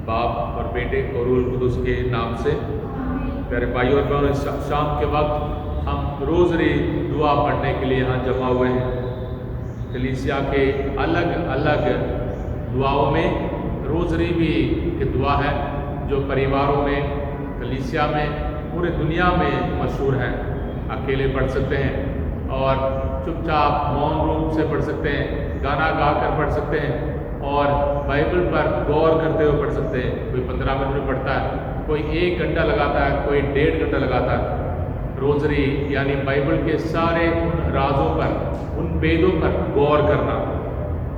बाप और बेटे और रूह कुदुस के नाम से। प्यारे भाइयों और बहनों, शाम के वक्त हम रोज़री दुआ पढ़ने के लिए यहाँ जमा हुए हैं। कलीसिया के अलग अलग दुआओं में रोज़री भी एक दुआ है जो परिवारों में, कलीसिया में, पूरे दुनिया में मशहूर है। अकेले पढ़ सकते हैं और चुपचाप मौन रूप से पढ़ सकते हैं, गाना गा कर पढ़ सकते हैं और बाइबल पर गौर करते हुए पढ़ सकते हैं। कोई 15 मिनट में पढ़ता है, कोई 1 घंटा लगाता है, कोई 1.5 घंटा लगाता है। रोज़री यानी बाइबल के सारे उन राजों पर, उन वेदों पर गौर करना।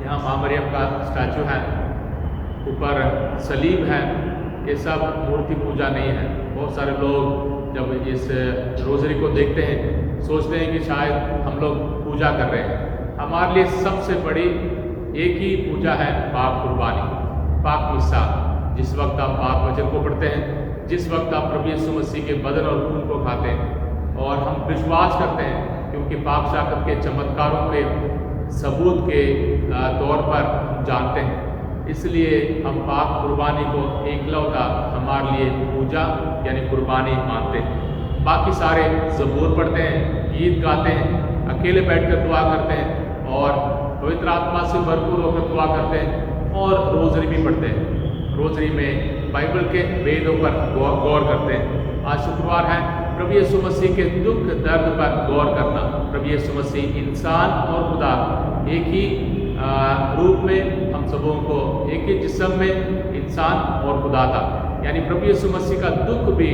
यहाँ माँ मरियम का स्टैचू है, ऊपर सलीब है। ये सब मूर्ति पूजा नहीं है। बहुत सारे लोग जब इस रोज़री को देखते हैं सोचते हैं कि शायद हम लोग पूजा कर रहे हैं। हमारे लिए सबसे बड़ी एक ही पूजा है पाक कुर्बानी, पाक मिस्सा। जिस वक्त आप पाक वचन को पढ़ते हैं, जिस वक्त आप प्रभु यीशु मसीह के बदन और खून को खाते हैं, और हम विश्वास करते हैं क्योंकि पाक शाकत के चमत्कारों के सबूत के तौर पर हम जानते हैं, इसलिए हम पाक कुर्बानी को एकलौता हमारे लिए पूजा यानी कुर्बानी मानते हैं। बाकी सारे ज़बूर पढ़ते हैं, गीत गाते हैं, अकेले बैठकर दुआ करते हैं और पवित्र आत्मा से भरपूर होकर दुआ करते हैं और रोज़री भी पढ़ते हैं। रोज़री में बाइबल के वेदों पर गौर करते हैं। आज शुक्रवार है, प्रभु यीशु मसीह के दुख दर्द पर गौर करना। प्रभु यीशु मसीह इंसान और खुदा एक ही रूप में हम सबों को, एक ही जिस्म में इंसान और खुदा था। यानी प्रभु यीशु मसीह का दुख भी,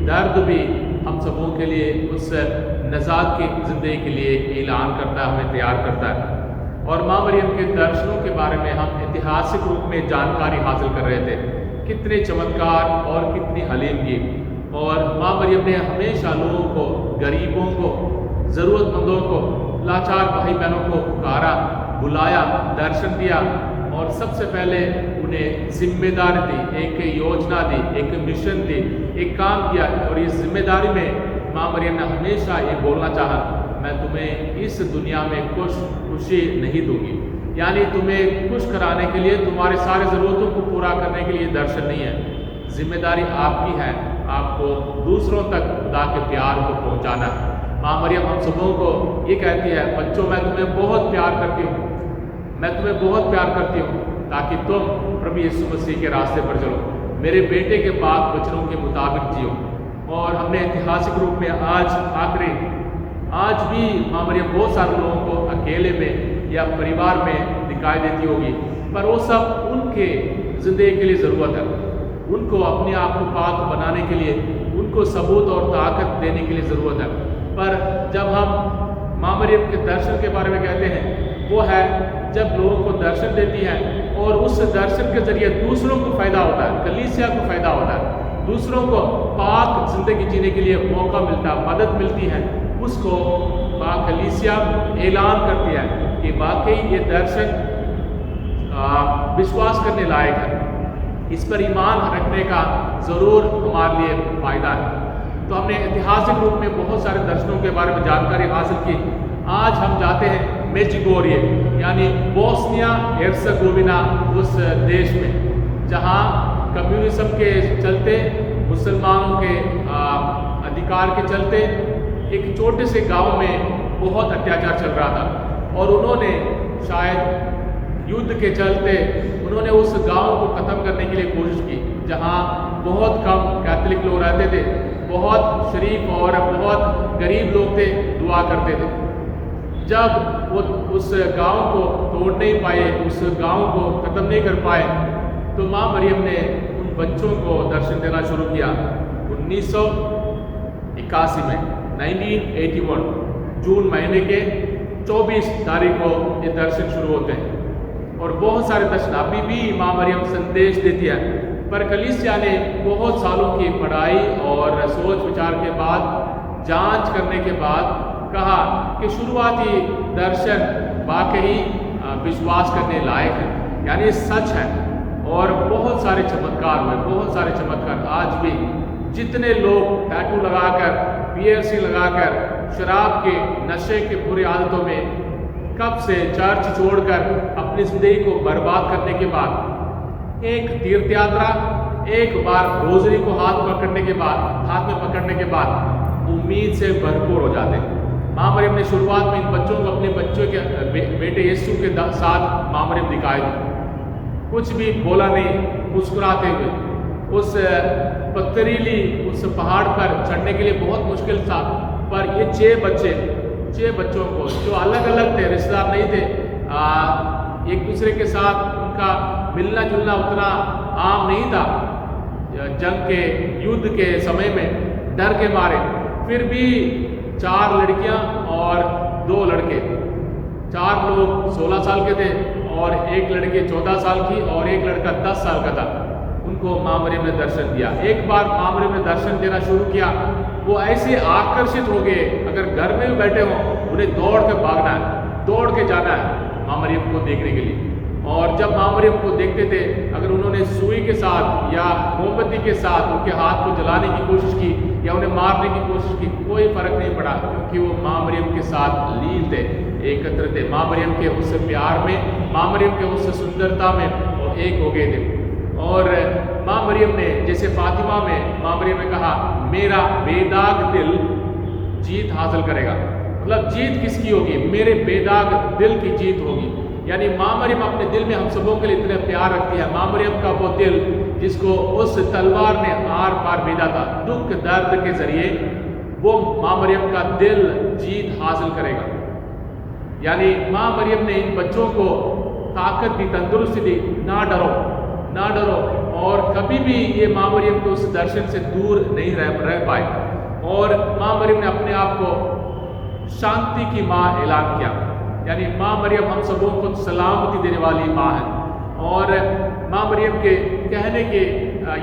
दर्द भी हम सबों के लिए उस नजात की ज़िंदगी के लिए ऐलान करता है, हमें तैयार करता है। और माँ मरियम के दर्शनों के बारे में हम ऐतिहासिक रूप में जानकारी हासिल कर रहे थे। कितने चमत्कार और कितनी हलीमगी। और माँ मरियम ने हमेशा लोगों को, गरीबों को, ज़रूरतमंदों को, लाचार भाई बहनों को पुकारा, बुलाया, दर्शन दिया और सबसे पहले उन्हें जिम्मेदारी दी, एक योजना दी, एक मिशन दी, एक काम किया। और इस जिम्मेदारी में माँ मरियम ने हमेशा ये बोलना चाहा, मैं तुम्हें इस दुनिया में खुशी नहीं दूंगी। यानी तुम्हें खुश कराने के लिए, तुम्हारे सारे ज़रूरतों को पूरा करने के लिए दर्शन नहीं है। जिम्मेदारी आपकी है, आपको दूसरों तक खुदा के प्यार को पहुंचाना। माँ मरियम हम सबों को ये कहती है, बच्चों मैं तुम्हें बहुत प्यार करती हूँ, मैं तुम्हें बहुत प्यार करती हूँ, ताकि तुम प्रभु यीशु मसीह के रास्ते पर चलो, मेरे बेटे के पाक वचनों के मुताबिक जियो। और हमने ऐतिहासिक रूप में आज भी माँ मरियम बहुत सारे लोगों को अकेले में या परिवार में दिखाई देती होगी, पर वो सब उनके ज़िंदगी के लिए ज़रूरत है। उनको अपने आप को पाक बनाने के लिए, उनको सबूत और ताकत देने के लिए ज़रूरत है। पर जब हम माँ मरियम के दर्शन के बारे में कहते हैं, वो है जब लोगों को दर्शन देती है और उस दर्शन के जरिए दूसरों को फ़ायदा होता है, कलीसिया को फ़ायदा होता है, दूसरों को पाक ज़िंदगी जीने के लिए मौका मिलता है, मदद मिलती है। उसको पाक कलीसिया ऐलान करती है कि वाकई ये दर्शन विश्वास करने लायक है, इस पर ईमान रखने का ज़रूर हमारे लिए फ़ायदा है। तो हमने ऐतिहासिक रूप में बहुत सारे दर्शनों के बारे में जानकारी हासिल की। आज हम जाते हैं मेडजिगोर्ये यानी बोस्निया हेर्जेगोविना, उस देश में जहाँ कम्युनिज्म के चलते, मुसलमानों के अधिकार के चलते एक छोटे से गांव में बहुत अत्याचार चल रहा था। और उन्होंने शायद युद्ध के चलते उन्होंने उस गांव को ख़त्म करने के लिए कोशिश की, जहां बहुत कम कैथोलिक लोग रहते थे, बहुत शरीफ और बहुत गरीब लोग थे, दुआ करते थे। जब वो उस गांव को तोड़ नहीं पाए, उस गांव को ख़त्म नहीं कर पाए, तो माँ मरियम ने उन बच्चों को दर्शन देना शुरू किया। 1981 में 1981 जून महीने के 24 तारीख को ये दर्शन शुरू होते हैं। और बहुत सारे दर्शन अभी भी माँ मरियम संदेश देती है। पर कलीसिया ने बहुत सालों की पढ़ाई और सोच विचार के बाद, जांच करने के बाद कहा कि शुरुआती दर्शन वाकई विश्वास करने लायक है, यानी सच है। और बहुत सारे चमत्कार हुए, बहुत सारे चमत्कार। आज भी जितने लोग टैटू लगाकर, पियर्सिंग लगाकर, शराब के नशे के बुरी आदतों में कब से चर्च छोड़कर अपनी जिंदगी को बर्बाद करने के बाद एक तीर्थ यात्रा, एक बार रोजरी को हाथ में पकड़ने के बाद उम्मीद से भरपूर हो जाते हैं। माँ मरियम ने शुरुआत में इन बच्चों को अपने बच्चों के बेटे यीशु के साथ माँ मरियम दिखाई दी। कुछ भी बोला नहीं, मुस्कुराते हुए उस पथरीली उस पहाड़ पर चढ़ने के लिए बहुत मुश्किल था, पर ये 6 बच्चों को जो अलग अलग थे, रिश्तेदार नहीं थे, एक दूसरे के साथ उनका मिलना जुलना उतना आम नहीं था जंग के युद्ध के समय में, डर के मारे। फिर भी 4 लड़कियां और 2 लड़के, 4 लोग 16 साल के थे और एक लड़की 14 साल की और एक लड़का 10 साल का था। उनको माँ मरियम ने दर्शन दिया। एक बार माँ मरियम ने दर्शन देना शुरू किया, वो ऐसे आकर्षित हो गए, अगर घर में भी बैठे हों उन्हें दौड़ के भागना है, दौड़ के जाना है माँ मरियम को देखने के लिए। और जब माँ मरियम को देखते थे, अगर उन्होंने सुई के साथ या मोमबत्ती के साथ उनके हाथ को जलाने की कोशिश की या उन्हें मारने की कोशिश की, कोई फर्क नहीं पड़ा, क्योंकि वो माँ मरियम के साथ लीन थे, एकत्र थे। माँ मरियम के उस प्यार में, माँ मरियम के उस सुंदरता में वो एक हो गए थे। और माँ मरियम ने, जैसे फातिमा में माँ मरियम ने कहा, मेरा बेदाग दिल जीत हासिल करेगा। मतलब जीत किसकी होगी? मेरे बेदाग दिल की जीत होगी। यानी माँ मरियम अपने दिल में हम सबों के लिए इतने प्यार रखती है। माँ मरियम का वो दिल जिसको उस तलवार ने आर पार भेजा था, दुख दर्द के जरिए, वो माँ मरियम का दिल जीत हासिल करेगा। यानी माँ मरियम ने इन बच्चों को ताकत दी, तंदुरुस्ती दी, ना डरो, ना डरो। और कभी भी ये माँ मरियम को उस दर्शन से दूर नहीं रह पाए। और माँ मरियम ने अपने आप को शांति की माँ ऐलान किया। यानी माँ मरियम हम सबों को सलामती देने वाली माँ है। और माँ मरियम के कहने के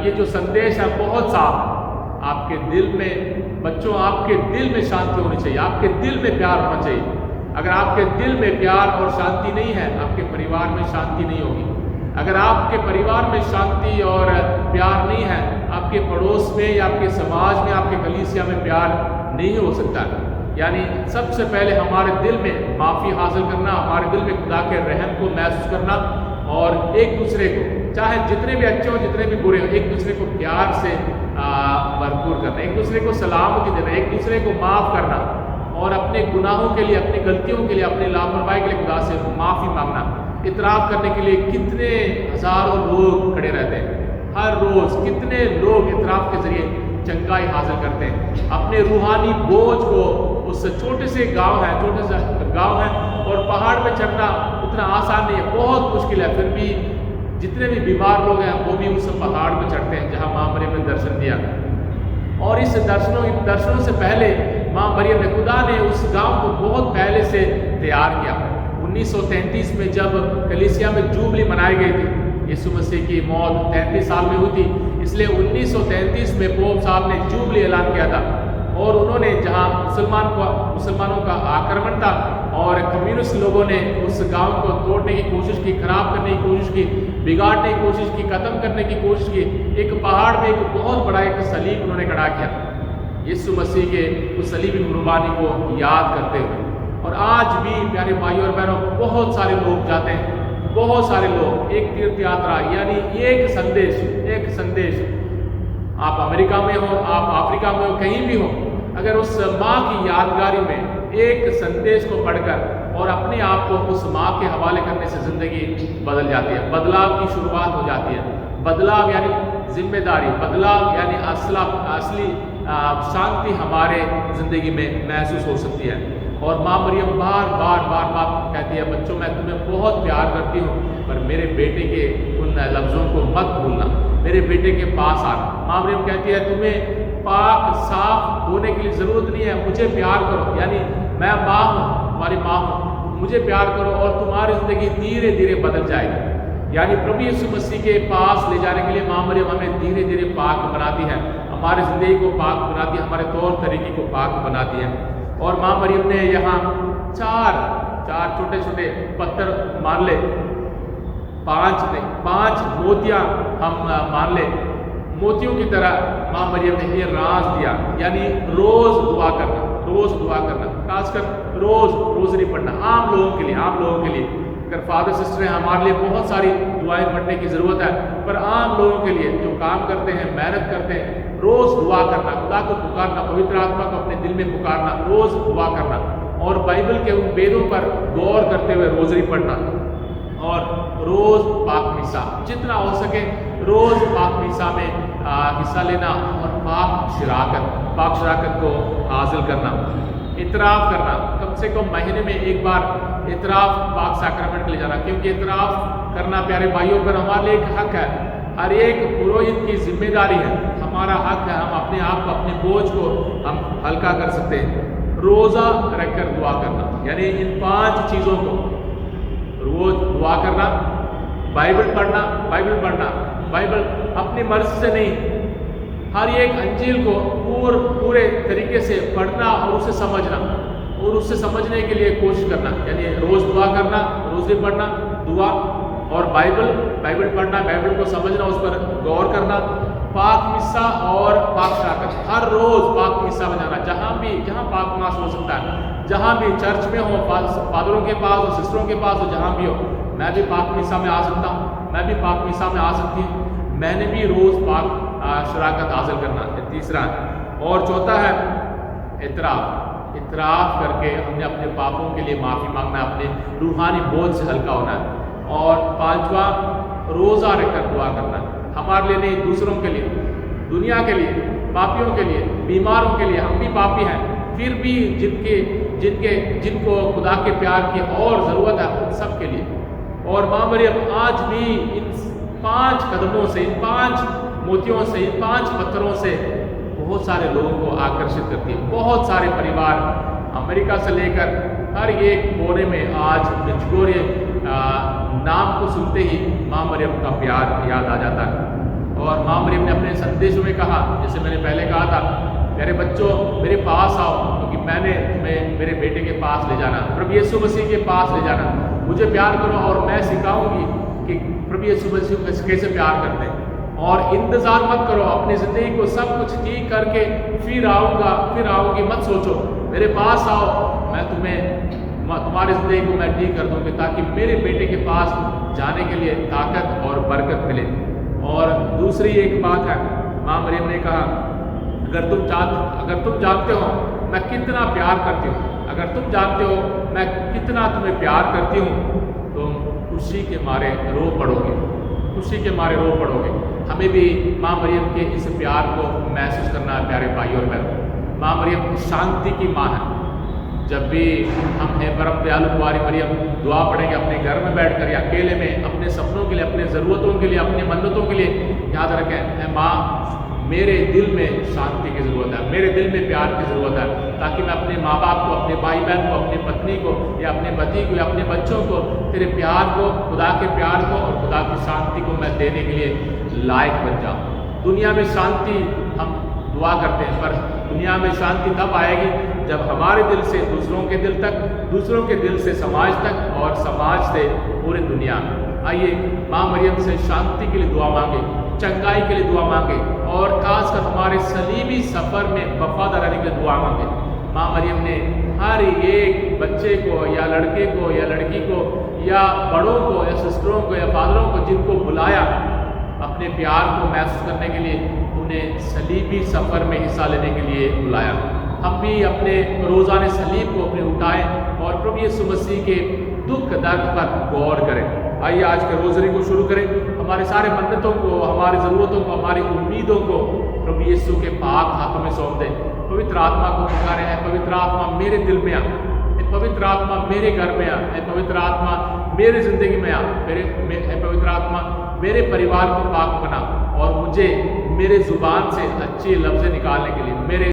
ये जो संदेश है बहुत साफ है। आपके दिल में, बच्चों, आपके दिल में शांति होनी चाहिए, आपके दिल में प्यार होना चाहिए। अगर आपके दिल में प्यार और शांति नहीं है, आपके परिवार में शांति नहीं होगी। अगर आपके परिवार में शांति और प्यार नहीं है, आपके पड़ोस में या आपके समाज में, आपके कलीसिया में प्यार नहीं हो सकता। यानी सबसे पहले हमारे दिल में माफ़ी हासिल करना, हमारे दिल में खुदा के रहम को महसूस करना, और एक दूसरे को, चाहे जितने भी अच्छे हो जितने भी बुरे हो, एक दूसरे को प्यार से भरपूर करना, एक दूसरे को सलामती देना, एक दूसरे को माफ़ करना, और अपने गुनाहों के लिए, अपनी गलतियों के लिए, अपनी लापरवाही के लिए खुदा से माफ़ी मांगना। इतराफ़ करने के लिए कितने हज़ारों लोग खड़े रहते हैं हर रोज़, कितने लोग इतराफ़ के ज़रिए चंगाई हासिल करते हैं। अपने रूहानी बोझ को, उस छोटे से गांव है, छोटे सा गांव है और पहाड़ पे चढ़ना उतना आसान नहीं है, बहुत मुश्किल है। फिर भी जितने भी बीमार लोग हैं वो भी उस पहाड़ पे चढ़ते हैं जहां माँ मरियम ने दर्शन दिया। और इस दर्शनों से पहले माँ मरियम ने, खुदा ने उस गांव को बहुत पहले से तैयार किया। 1933 में जब कलीसिया में जुबली मनाई गई थी, यीशु मसीह की मौत 33 साल में हुई थी, इसलिए 1933 में पोप साहब ने जुबली ऐलान किया था। और उन्होंने, जहां मुसलमानों का आक्रमण था और कम्युनिस्ट लोगों ने उस गांव को तोड़ने की कोशिश की, खराब करने की कोशिश की, बिगाड़ने की कोशिश की, खत्म करने की कोशिश की, एक पहाड़ में एक बहुत बड़ा एक सलीब उन्होंने खड़ा किया, यीशु मसीह के उस सलीबी कुर्बानी को याद करते हुए। और आज भी प्यारे भाइयों और बहनों, बहुत सारे लोग जाते हैं, बहुत सारे लोग, एक तीर्थ यात्रा, यानी एक संदेश। आप अमेरिका में हो, आप अफ्रीका में हो, कहीं भी हो, अगर उस माँ की यादगारी में एक संदेश को पढ़कर और अपने आप को उस माँ के हवाले करने से ज़िंदगी बदल जाती है, बदलाव की शुरुआत हो जाती है। बदलाव यानी जिम्मेदारी, बदलाव यानी असली शांति हमारे ज़िंदगी में महसूस हो सकती है। और माँ मरियम बार बार कहती है, बच्चों, मैं तुम्हें बहुत प्यार करती हूँ, पर मेरे बेटे के उन लफ्ज़ों को मत भूलना, मेरे बेटे के पास आना। माँ मरियम कहती है, तुम्हें पाक साफ होने की ज़रूरत नहीं है, मुझे प्यार करो। यानी मैं माँ हूँ, तुम्हारी माँ हूँ, मुझे प्यार करो और तुम्हारी ज़िंदगी धीरे धीरे बदल जाएगी। यानी प्रभु यीशु मसीह के पास ले जाने के लिए माँ मरियम हमें धीरे धीरे पाक बनाती है, हमारी ज़िंदगी को पाक बनाती है, हमारे तौर तरीके को पाक बनाती है। और माँ मरियम ने यहाँ चार छोटे छोटे पत्थर मान ले, 5 मोतियाँ हम मान ले, मोतियों की तरह माँ मरियम ने ये राज दिया। यानी रोज़ दुआ करना, खासकर रोज़ रोज़री पढ़ना, आम लोगों के लिए अगर फादर सिस्टर हैं, हमारे लिए बहुत सारी दुआएं पढ़ने की ज़रूरत है, पर आम लोगों के लिए जो काम करते हैं, मेहनत करते हैं, रोज़ दुआ करना, खुदा को पुकारना, पवित्र आत्मा को अपने दिल में पुकारना, रोज़ दुआ करना और बाइबल के उन वेदों पर गौर करते हुए रोज़री पढ़ना और रोज़ पाक मिसा, जितना हो सके रोज़ पाक मिसा में हिस्सा लेना और पाक शराकत को हासिल करना, इतराफ़ करना, कम से कम महीने में एक बार इतराफ़ पाक साक्रामेंट के लिए जाना, क्योंकि इतराफ़ करना प्यारे भाइयों पर हमारे लिए एक हक है, हर एक पुरोहित की जिम्मेदारी है, हमारा हक है, हम अपने आप को, अपने बोझ को हम हल्का कर सकते हैं। रोज़ा रखकर दुआ करना, यानी इन 5 चीज़ों को रोज़ दुआ करना, बाइबल पढ़ना, बाइबल अपनी मर्जी से नहीं, हर एक अंजील को पूरे तरीके से पढ़ना और उसे समझना और उससे समझने के लिए कोशिश करना, यानी रोज़ दुआ करना, रोज़ पढ़ना, दुआ और बाइबल पढ़ना, बाइबल को समझना, उस पर गौर करना, पाक मिसा और पाक शराकत, हर रोज़ पाक मिसा में जाना, जहाँ पाक मास हो सकता है, जहाँ भी चर्च में हो, फादरों के पास हो, सिस्टरों के पास हो, जहाँ भी हो, मैं भी पाक मिसा में आ सकता हूँ, मैं भी पाक मिसा में आ सकती हूँ, मैंने भी रोज़ पाक शराकत हासिल करना है। तीसरा और चौथा है इतराफ़ करके हमने अपने पापों के लिए माफ़ी मांगना, अपने रूहानी बोझ से हल्का होना है। और 5वां रोज़ा रखकर दुआ करना, हमारे लिए नहीं, दूसरों के लिए, दुनिया के लिए, पापियों के लिए, बीमारों के लिए, हम भी पापी हैं, फिर भी जिनको खुदा के प्यार की और ज़रूरत है, उन सब के लिए। और माँ मरियम आज भी इन 5 कदमों से, इन 5 मोतियों से, इन 5 पत्थरों से बहुत सारे लोगों को आकर्षित करती है। बहुत सारे परिवार अमेरिका से लेकर हर एक कोने में आज मिचगोरे नाम को सुनते ही माँ मरियम का प्यार याद आ जाता है। और माँ मरियम ने अपने संदेशों में कहा, जैसे मैंने पहले कहा था, मेरे बच्चों मेरे पास आओ, क्योंकि मैंने तुम्हें मेरे बेटे के पास ले जाना, प्रभु यीशु मसीह के पास ले जाना, मुझे प्यार करो और मैं सिखाऊंगी कि प्रभु यीशु मसीह कैसे प्यार करते हैं। और इंतज़ार मत करो, अपनी ज़िंदगी को सब कुछ ठीक करके फिर आऊँगी मत सोचो, मेरे पास आओ, मैं तुम्हारी ज़िंदगी को मैं ठीक कर दूँगी, ताकि मेरे बेटे के पास जाने के लिए ताकत और बरकत मिले। और दूसरी एक बात है, माँ मरियम ने कहा, अगर तुम जानते हो मैं कितना प्यार करती हूँ, अगर तुम जानते हो मैं कितना तुम्हें प्यार करती हूँ, तुम खुशी के मारे रो पड़ोगे। हमें भी माँ मरियम के इस प्यार को महसूस करना है प्यारे भाई और बहनों। माँ मरियम शांति की माँ है। जब भी हम हैं परम दयालु कुंवारी मरियम दुआ पढ़ेंगे अपने घर में बैठकर या अकेले में, अपने सपनों के लिए, अपने ज़रूरतों के लिए, अपने मन्नतों के लिए, याद रखें, माँ मेरे दिल में शांति की ज़रूरत है, मेरे दिल में प्यार की ज़रूरत है, ताकि मैं अपने माँ बाप को, अपने भाई बहन को, अपनी पत्नी को या अपने पति को या अपने बच्चों को तेरे प्यार को, खुदा के प्यार को और खुदा की शांति को मैं देने के लिए लायक बन जाऊँ। दुनिया में शांति हम दुआ करते हैं, पर दुनिया में शांति तब आएगी जब हमारे दिल से दूसरों के दिल तक, दूसरों के दिल से समाज तक और समाज से पूरी दुनिया में। आइए माँ मरियम से शांति के लिए दुआ मांगे, चंगाई के लिए दुआ मांगे और खासकर हमारे सलीबी सफ़र में वफादार रहने के लिए दुआ मांगे। माँ मरियम ने हर एक बच्चे को या लड़के को या लड़की को या बड़ों को या सिस्टरों को या फादरों को जिनको बुलाया अपने प्यार को महसूस करने के लिए, उन्हें सलीबी सफ़र में हिस्सा लेने के लिए बुलाया। हम भी अपने रोज़ाने सलीब को अपने उठाएं और प्रभु यीशु मसीह के दुख दर्द पर गौर करें। आइए आज के रोज़री को शुरू करें। हमारे सारे मन्नतों को, हमारी ज़रूरतों को, हमारी उम्मीदों को प्रभु यीशु के पाक हाथों में सौंप दें। पवित्र आत्मा को पुकारें, है पवित्र आत्मा मेरे दिल में आ, पवित्र आत्मा मेरे घर में आ, है पवित्र आत्मा मेरी ज़िंदगी में आ, है पवित्र आत्मा मेरे परिवार को पाक बना और मुझे मेरे ज़ुबान से अच्छे लफ्ज़ निकालने के लिए, मेरे